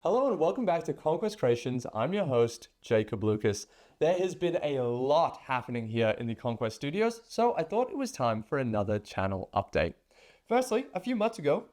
Hello and welcome back to Conquest Creations. I'm your host, Jacob Lucas. There has been a lot happening here in the Conquest studios, so I thought it was time for another channel update. Firstly, a few months ago,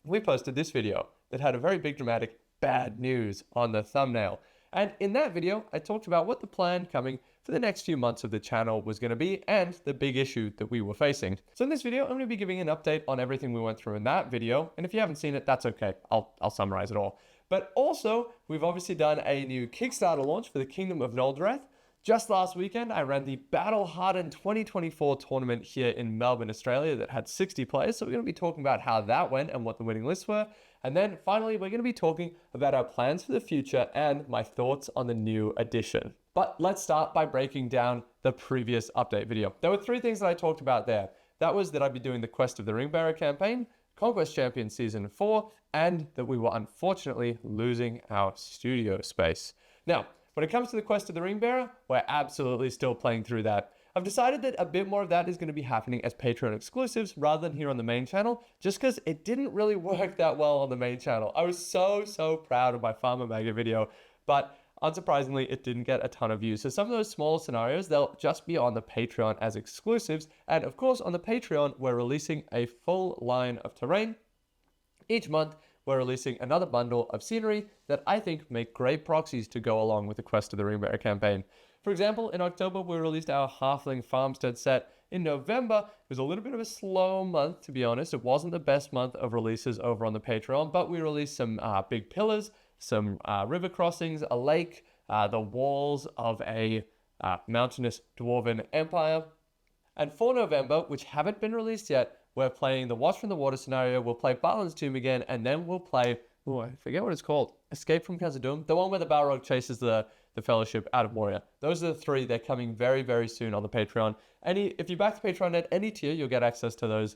we posted this video that had a very big dramatic bad news on the thumbnail. And in that video, I talked about what the plan coming for the next few months of the channel was going to be and the big issue that we were facing. So in this video, I'm going to be giving an update on everything we went through in that video. And if you haven't seen it, that's okay. I'll summarize it all. But also, we've obviously done a new Kickstarter launch for the Kingdom of Noldreth. Just last weekend, I ran the Battle Hardened 2024 tournament here in Melbourne, Australia that had 60 players. So we're going to be talking about how that went and what the winning lists were. And then finally, we're going to be talking about our plans for the future and my thoughts on the new edition. But let's start by breaking down the previous update video. There were three things that I talked about there. That was that I'd be doing the Quest of the Ringbearer campaign, Conquest Champions Season 4, and that we were unfortunately losing our studio space. Now, when it comes to the Quest of the Ringbearer, we're absolutely still playing through that. I've decided that a bit more of that is going to be happening as Patreon exclusives rather than here on the main channel, just because it didn't really work that well on the main channel. I was so proud of my Farmer Mega video, but unsurprisingly, it didn't get a ton of views. So some of those small scenarios, they'll just be on the Patreon as exclusives. And of course, on the Patreon, we're releasing a full line of terrain. Each month, we're releasing another bundle of scenery that I think make great proxies to go along with the Quest of the Ringbearer campaign. For example, in October, we released our Halfling Farmstead set. In November, it was a little bit of a slow month, to be honest. It wasn't the best month of releases over on the Patreon, but we released some big pillars, some river crossings, a lake, the walls of a mountainous dwarven empire. And for November, which haven't been released yet, we're playing the Watch from the Water scenario, we'll play Balin's Tomb again, and then we'll play, I forget what it's called, Escape from Khazad-dûm, the one where the Balrog chases the Fellowship out of Moria. Those are the three. They're coming very soon on the Patreon. If you back the Patreon at any tier, you'll get access to those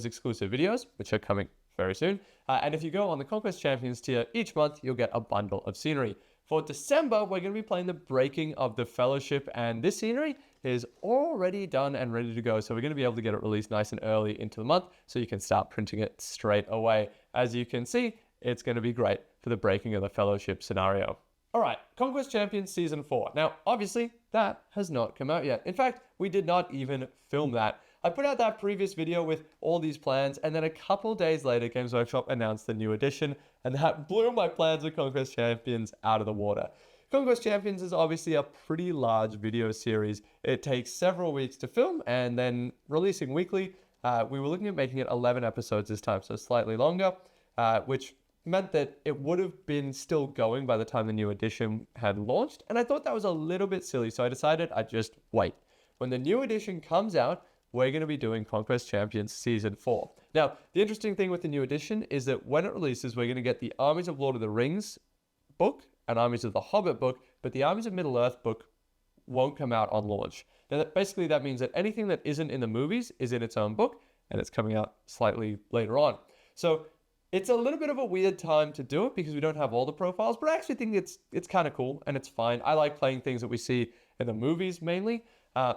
exclusive videos, which are coming very soon. And if you go on the Conquest Champions tier, each month you'll get a bundle of scenery. For December, we're going to be playing the Breaking of the Fellowship, and this scenery is already done and ready to go. So we're going to be able to get it released nice and early into the month so you can start printing it straight away. As you can see, it's going to be great for the Breaking of the Fellowship scenario. All right, Conquest Champions Season 4. Now, obviously, that has not come out yet. In fact, we did not even film that. I put out that previous video with all these plans, and then a couple days later, Games Workshop announced the new edition, and that blew my plans with Conquest Champions out of the water. Conquest Champions is obviously a pretty large video series. It takes several weeks to film, and then releasing weekly. We were looking at making it 11 episodes this time, so slightly longer, which meant that it would have been still going by the time the new edition had launched, and I thought that was a little bit silly, so I decided I'd just wait. When the new edition comes out, we're going to be doing Conquest Champions Season 4. Now, the interesting thing with the new edition is that when it releases, we're going to get the Armies of Lord of the Rings book and Armies of the Hobbit book, but the Armies of Middle-earth book won't come out on launch. Now, basically, that means that anything that isn't in the movies is in its own book, and it's coming out slightly later on. So it's a little bit of a weird time to do it because we don't have all the profiles, but I actually think it's kind of cool and it's fine. I like playing things that we see in the movies mainly.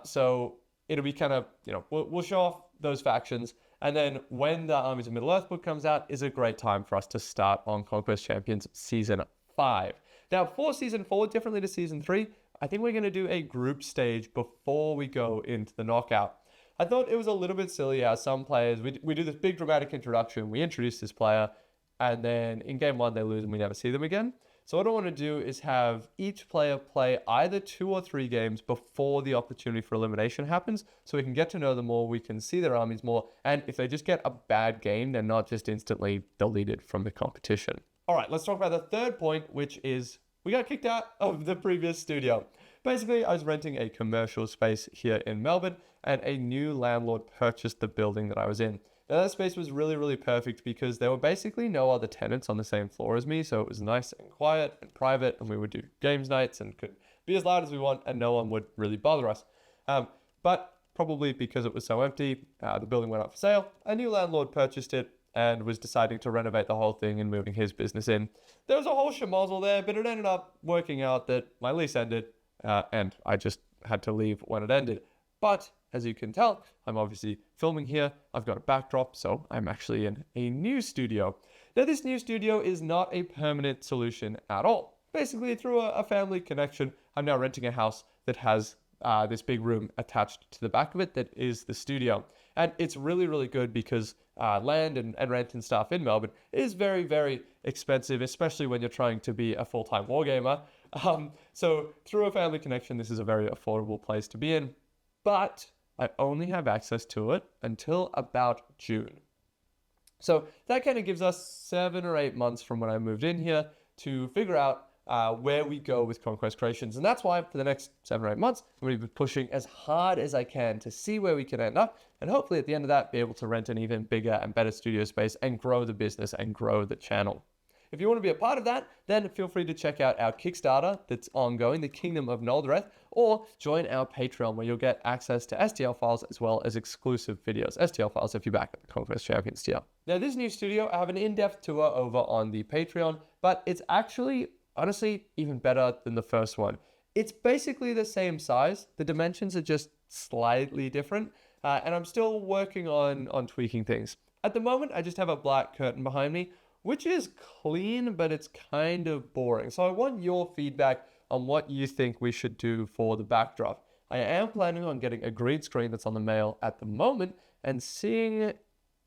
So it'll be kind of, we'll show off those factions. And then when the Armies of Middle-earth book comes out is a great time for us to start on Conquest Champions Season 5. Now, for Season 4, differently to Season 3, I think we're going to do a group stage before we go into the knockout. I thought it was a little bit silly how some players, we do this big dramatic introduction, we introduce this player, and then in Game 1 they lose and we never see them again. So what I want to do is have each player play either 2 or 3 games before the opportunity for elimination happens, so we can get to know them more, we can see their armies more, and if they just get a bad game, they're not just instantly deleted from the competition. All right, let's talk about the third point, which is we got kicked out of the previous studio. Basically, I was renting a commercial space here in Melbourne, and a new landlord purchased the building that I was in. Now, that space was really perfect because there were basically no other tenants on the same floor as me, so it was nice and quiet and private, and we would do games nights and could be as loud as we want, and no one would really bother us. But probably because it was so empty, the building went up for sale. A new landlord purchased it and was deciding to renovate the whole thing and moving his business in. There was a whole schmozzle there, but it ended up working out that my lease ended, and I just had to leave when it ended. But as you can tell, I'm obviously filming here. I've got a backdrop, so I'm actually in a new studio. Now, this new studio is not a permanent solution at all. Basically, through a family connection, I'm now renting a house that has this big room attached to the back of it that is the studio. And it's really, really good because land and rent and stuff in Melbourne is very, very expensive, especially when you're trying to be a full-time wargamer. So through a family connection, this is a very affordable place to be in. But I only have access to it until about June. So that kind of gives us 7 or 8 months from when I moved in here to figure out where we go with Conquest Creations. And that's why for the next 7 or 8 months, I'm going to be pushing as hard as I can to see where we can end up. And hopefully at the end of that, be able to rent an even bigger and better studio space and grow the business and grow the channel. If you want to be a part of that, then feel free to check out our Kickstarter that's ongoing, the Kingdom of Noldreth, or join our Patreon where you'll get access to STL files as well as exclusive videos. STL files if you're back at the Conquest Champions tier. Now, this new studio, I have an in-depth tour over on the Patreon, but it's actually honestly even better than the first one. It's basically the same size. The dimensions are just slightly different, and I'm still working on tweaking things. At the moment, I just have a black curtain behind me, which is clean, but it's kind of boring. So I want your feedback on what you think we should do for the backdrop. I am planning on getting a green screen that's on the mail at the moment and seeing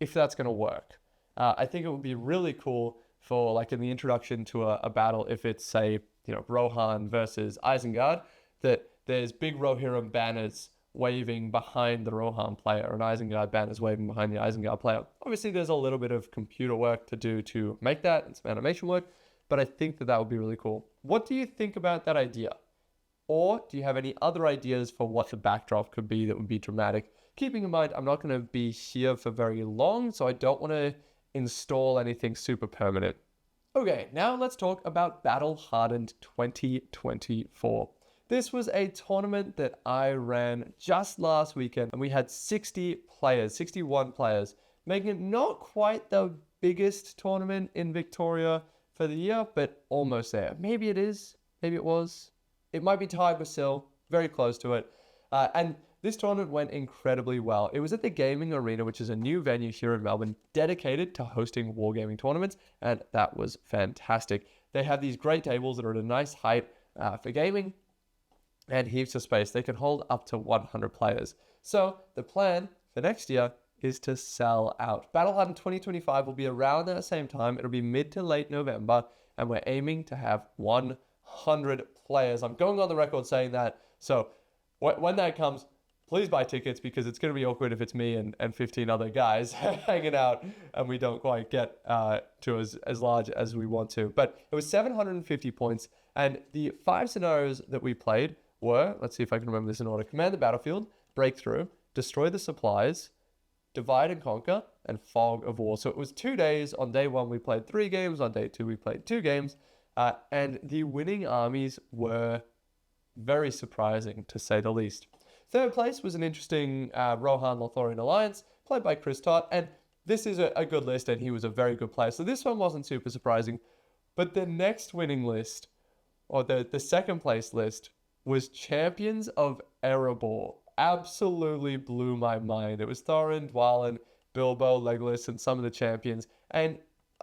if that's going to work. I think it would be really cool for like in the introduction to a battle, if it's say, Rohan versus Isengard, that there's big Rohirrim banners waving behind the Rohan player and Isengard banners waving behind the Isengard player. Obviously, there's a little bit of computer work to do to make that and some animation work, but I think that would be really cool. What do you think about that idea? Or do you have any other ideas for what the backdrop could be that would be dramatic? Keeping in mind, I'm not going to be here for very long, so I don't want to install anything super permanent. Okay, now let's talk about Battle Hardened 2024. This was a tournament that I ran just last weekend, and we had 61 players, making it not quite the biggest tournament in Victoria for the year, but almost there. Maybe it is, maybe it was. It might be tied with Sil, very close to it. And this tournament went incredibly well. It was at the Gaming Arena, which is a new venue here in Melbourne dedicated to hosting wargaming tournaments, and that was fantastic. They have these great tables that are at a nice height for gaming and heaps of space. They can hold up to 100 players. So the plan for next year is to sell out. Battle Hardened 2025 will be around that same time. It'll be mid to late November, and we're aiming to have 100 players. I'm going on the record saying that. So when that comes, please buy tickets, because it's going to be awkward if it's me and 15 other guys hanging out and we don't quite get to as large as we want to. But it was 750 points, and the 5 scenarios that we played were, let's see if I can remember this in order: command the battlefield, breakthrough, destroy the supplies, divide and conquer, and fog of war. So it was 2 days. On day 1, we played 3 games. On day 2, we played 2 games. And the winning armies were very surprising, to say the least. Third place was an interesting Rohan Lothorian alliance, played by Chris Tott, and this is a good list, and he was a very good player, so this one wasn't super surprising. But the next winning list, or the second place list, was Champions of Erebor. Absolutely blew my mind. It was Thorin, Dwalin, Bilbo, Legolas, and some of the champions. And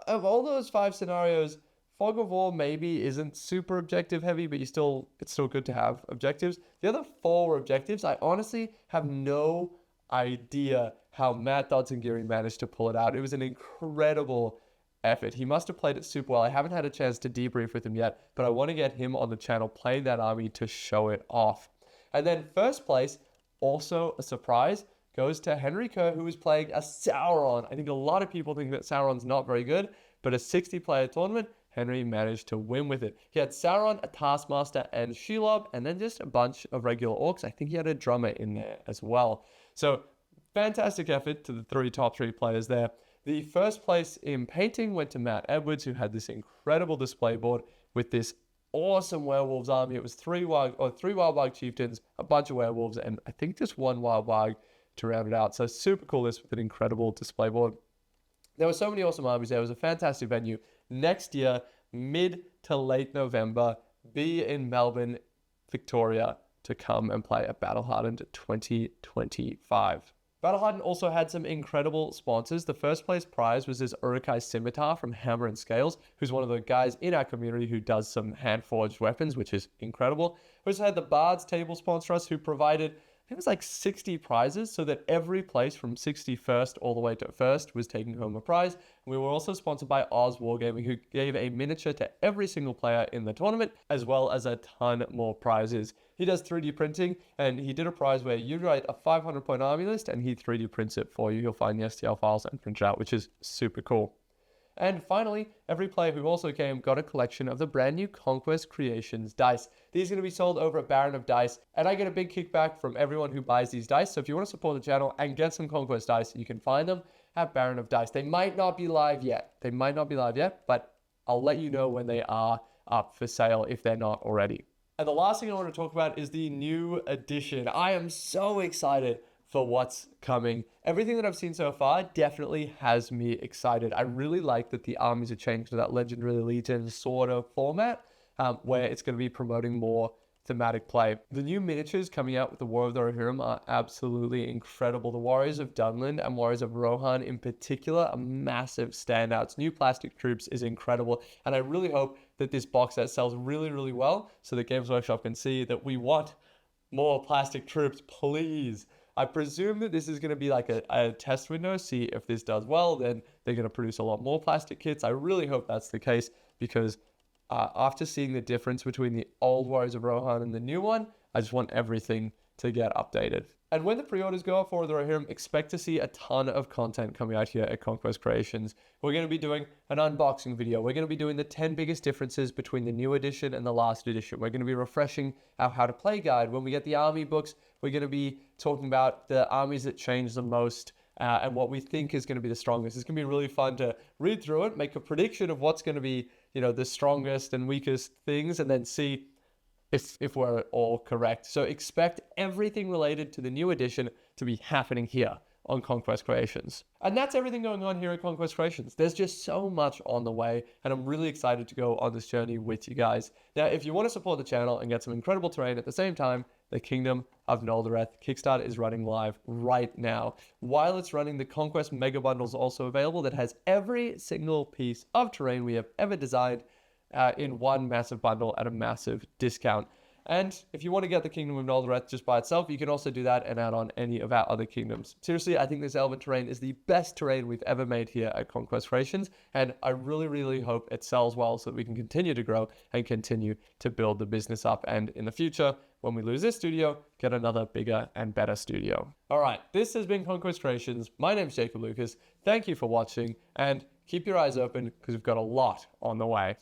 of all those 5 scenarios, Fog of War maybe isn't super objective heavy, but it's still good to have objectives. The other 4 objectives, I honestly have no idea how Matt Dodson-Geary managed to pull it out. It was an incredible effort. He must have played it super well. I haven't had a chance to debrief with him yet, but I want to get him on the channel playing that army to show it off. And then first place, also a surprise, goes to Henry Kerr, who was playing a Sauron. I think a lot of people think that Sauron's not very good, but a 60-player tournament, Henry managed to win with it. He had Sauron, a Taskmaster, and Shelob, and then just a bunch of regular orcs. I think he had a drummer in there as well. So fantastic effort to the top three players there. The first place in painting went to Matt Edwards, who had this incredible display board with this awesome werewolves army. It was 3 wild-bug chieftains, a bunch of werewolves, and I think just 1 wild bug to round it out. So super cool list with an incredible display board. There were so many awesome armies there. It was a fantastic venue. Next year, mid to late November, be in Melbourne, Victoria, to come and play at Battle Hardened 2025. Hardened also had some incredible sponsors. The first place prize was this Urukai Scimitar from Hammer and Scales, who's one of the guys in our community who does some hand-forged weapons, which is incredible. We also had the Bard's table sponsor us, who provided, I think it was like 60 prizes, so that every place from 61st all the way to 1st was taking home a prize. And we were also sponsored by Oz Wargaming, who gave a miniature to every single player in the tournament, as well as a ton more prizes. He does 3D printing, and he did a prize where you write a 500-point army list, and he 3D prints it for you. You'll find the STL files and print it out, which is super cool. And finally, every player who also came got a collection of the brand new Conquest Creations dice. These are going to be sold over at Baron of Dice, and I get a big kickback from everyone who buys these dice. So if you want to support the channel and get some Conquest dice, you can find them at Baron of Dice. They might not be live yet. But I'll let you know when they are up for sale if they're not already. And the last thing I want to talk about is the new edition. I am so excited for what's coming. Everything that I've seen so far definitely has me excited. I really like that the armies are changed to that Legendary Legion sort of format, where it's going to be promoting more thematic play. The new miniatures coming out with the War of the Rohirrim are absolutely incredible. The Warriors of Dunland and Warriors of Rohan in particular are massive standouts. New plastic troops is incredible, and I really hope that this box set sells really, really well so that Games Workshop can see that we want more plastic troops, please. I presume that this is going to be like a test window, see if this does well, then they're going to produce a lot more plastic kits. I really hope that's the case, because after seeing the difference between the old Warriors of Rohan and the new one, I just want everything to get updated. And when the pre-orders go up for the Rohirrim, expect to see a ton of content coming out here at Conquest Creations. We're going to be doing an unboxing video. We're going to be doing the 10 biggest differences between the new edition and the last edition. We're going to be refreshing our how to play guide. When we get the army books, we're going to be talking about the armies that change the most and what we think is going to be the strongest. It's going to be really fun to read through it, make a prediction of what's going to be, the strongest and weakest things, and then see if we're all correct. So expect everything related to the new edition to be happening here on Conquest Creations. And that's everything going on here at Conquest Creations. There's just so much on the way, and I'm really excited to go on this journey with you guys. Now, if you want to support the channel and get some incredible terrain at the same time, the Kingdom of Noldoreth Kickstarter is running live right now. While it's running, the Conquest Mega Bundle is also available that has every single piece of terrain we have ever designed in one massive bundle at a massive discount. And if you want to get the Kingdom of Noldoreth just by itself, you can also do that and add on any of our other kingdoms. Seriously, I think this Elven terrain is the best terrain we've ever made here at Conquest Creations, and I really, really hope it sells well so that we can continue to grow and continue to build the business up, and in the future, when we lose this studio, get another bigger and better studio. All right, this has been Conquest Creations. My name's Jacob Lucas. Thank you for watching, and keep your eyes open because we've got a lot on the way.